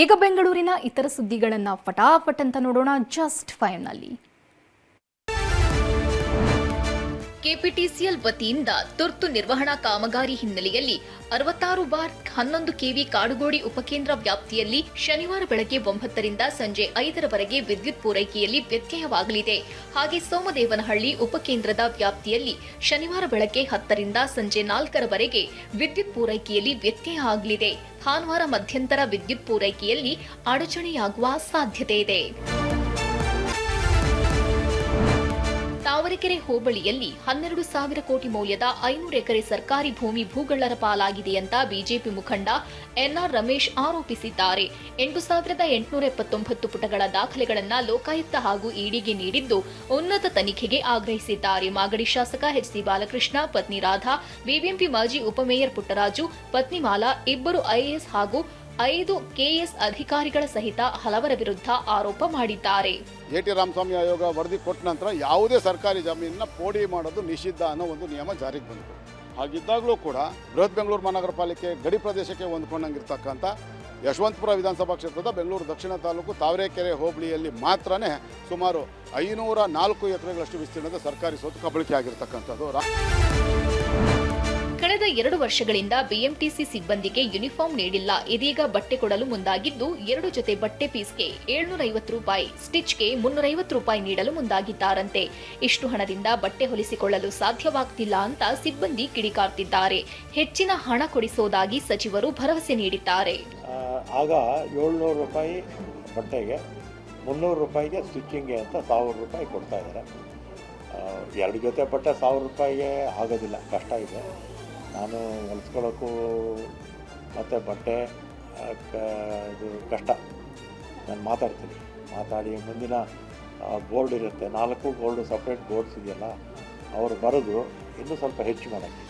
ಈಗ ಬೆಂಗಳೂರಿನ ಇತರ ಸುದ್ದಿಗಳನ್ನು ಫಟಾಫಟ್ ಅಂತ ನೋಡೋಣ ಜಸ್ಟ್ 5ನಲ್ಲಿ. ಕೆಪಿಟಿಸಿಎಲ್ ವತಿಯಿಂದ ತುರ್ತು ನಿರ್ವಹಣಾ ಕಾಮಗಾರಿ ಹಿನ್ನೆಲೆಯಲ್ಲಿ 66/11 ಕೆವಿ ಕಾಡುಗೋಡಿ ಉಪಕೇಂದ್ರ ವ್ಯಾಪ್ತಿಯಲ್ಲಿ ಶನಿವಾರ ಬೆಳಗ್ಗೆ 9 ರಿಂದ ಸಂಜೆ 5ರವರೆಗೆ ವಿದ್ಯುತ್ ಪೂರೈಕೆಯಲ್ಲಿ ವ್ಯತ್ಯಯವಾಗಲಿದೆ. ಹಾಗೆ ಸೋಮದೇವನಹಳ್ಳಿ ಉಪಕೇಂದ್ರದ ವ್ಯಾಪ್ತಿಯಲ್ಲಿ ಶನಿವಾರ ಬೆಳಗ್ಗೆ 10 ರಿಂದ ಸಂಜೆ 4ರವರೆಗೆ ವಿದ್ಯುತ್ ಪೂರೈಕೆಯಲ್ಲಿ ವ್ಯತ್ಯಯ ಆಗಲಿದೆ. ಭಾನುವಾರ ಮಧ್ಯಂತರ ವಿದ್ಯುತ್ ಪೂರೈಕೆಯಲ್ಲಿ ಅಡಚಣೆಯಾಗುವ ಸಾಧ್ಯತೆ ಇದೆ. ತಾವರೆಕೆರೆ ಹೋಬಳಿಯಲ್ಲಿ 12,000 ಕೋಟಿ ಮೌಲ್ಯದ 500 ಎಕರೆ ಸರ್ಕಾರಿ ಭೂಮಿ ಭೂಗಳ್ಳರ ಪಾಲಾಗಿದೆ ಅಂತ ಬಿಜೆಪಿ ಮುಖಂಡ ಎನ್ಆರ್ ರಮೇಶ್ ಆರೋಪಿಸಿದ್ದಾರೆ. 8,879 ಪುಟಗಳ ದಾಖಲೆಗಳನ್ನು ಲೋಕಾಯುಕ್ತ ಹಾಗೂ ಇಡಿಗೆ ನೀಡಿದ್ದು ಉನ್ನತ ತನಿಖೆಗೆ ಆಗ್ರಹಿಸಿದ್ದಾರೆ. ಮಾಗಡಿ ಶಾಸಕ ಎಚ್ಸಿ ಬಾಲಕೃಷ್ಣ, ಪತ್ನಿ ರಾಧಾ, ಬಿಬಿಎಂಪಿ ಮಾಜಿ ಉಪಮೇಯರ್ ಪುಟ್ಟರಾಜು, ಪತ್ನಿ ಮಾಲಾ, ಇಬ್ಬರು ಐಎಎಸ್ ಹಾಗೂ 5 ಕೆಎಸ್ ಅಧಿಕಾರಿಗಳ ಸಹಿತ ಹಲವರ ವಿರುದ್ಧ ಆರೋಪ ಮಾಡಿದ್ದಾರೆ. ಎಟಿ ರಾಮಸ್ವಾಮಿ ಆಯೋಗ ವರದಿ ಕೊಟ್ಟ ನಂತರ ಯಾವುದೇ ಸರ್ಕಾರಿ ಜಮೀನನ್ನ ಪೋಡಿ ಮಾಡೋದು ನಿಷಿದ್ಧ ಅನ್ನೋ ಒಂದು ನಿಯಮ ಜಾರಿಗೆ ಬಂತು. ಹಾಗಿದ್ದಾಗಲೂ ಕೂಡ ಬೃಹತ್ ಬೆಂಗಳೂರು ಮಹಾನಗರ ಪಾಲಿಕೆ ಗಡಿ ಪ್ರದೇಶಕ್ಕೆ ಹೊಂದ್ಕೊಂಡಂಗಿರ್ತಕ್ಕಂಥ ಯಶವಂತಪುರ ವಿಧಾನಸಭಾ ಕ್ಷೇತ್ರದ ಬೆಂಗಳೂರು ದಕ್ಷಿಣ ತಾಲೂಕು ತಾವರೆಕೆರೆ ಹೋಬಳಿಯಲ್ಲಿ ಮಾತ್ರನೇ ಸುಮಾರು 504 ಎಕರೆಗಳಷ್ಟು ವಿಸ್ತೀರ್ಣದ ಸರ್ಕಾರಿ ಸ್ವತ್ತು ಕಬಳಿಕೆ ಆಗಿರ್ತಕ್ಕಂಥದ್ದು. ಕಳೆದ 2 ವರ್ಷಗಳಿಂದ ಬಿಎಂಟಿಸಿ ಸಿಬ್ಬಂದಿಗೆ ಯೂನಿಫಾರ್ಮ್ ನೀಡಿಲ್ಲ. ಇದೀಗ ಬಟ್ಟೆ ಕೊಡಲು ಮುಂದಾಗಿದ್ದು 2 ಜೊತೆ ಬಟ್ಟೆ ಪೀಸ್ಗೆ ₹750, ಸ್ಟಿಚ್ಗೆ ₹350 ನೀಡಲು ಮುಂದಾಗಿದ್ದಾರಂತೆ. ಇಷ್ಟು ಹಣದಿಂದ ಬಟ್ಟೆ ಹೊಲಿಸಿಕೊಳ್ಳಲು ಸಾಧ್ಯವಾಗ್ತಿಲ್ಲ ಅಂತ ಸಿಬ್ಬಂದಿ ಕಿಡಿಕಾರ್ತಿದ್ದಾರೆ. ಹೆಚ್ಚಿನ ಹಣ ಕೊಡಿಸೋದಾಗಿ ಸಚಿವರು ಭರವಸೆ ನೀಡಿದ್ದಾರೆ. ಆಗ ₹700 ಬಟ್ಟೆಗೆ, ₹300 ಸ್ಟಿಚ್ಚಿಂಗ್ಗೆ ಅಂತ ₹1,000 ಕೊಡ್ತಾ ಇದ್ದಾರೆ. 2 ಜೊತೆ ಬಟ್ಟೆ ₹1,000 ಆಗೋದಿಲ್ಲ, ಕಷ್ಟ ಇದೆ. ನಾನು ಹೊಲಿಸ್ಕೊಳ್ಳೋಕ್ಕೂ ಮತ್ತು ಬಟ್ಟೆ ಇದು ಕಷ್ಟ. ನಾನು ಮಾತಾಡಿ ಮುಂದಿನ ಬೋರ್ಡ್ ಇರುತ್ತೆ, 4 ಬೋರ್ಡು ಸಪ್ರೇಟ್ ಬೋರ್ಡ್ಸ್ ಇದೆಯಲ್ಲ, ಅವರು ಬರೋದು ಇನ್ನೂ ಸ್ವಲ್ಪ ಹೆಚ್ಚು ಮಾಡೋಕ್ಕೆ.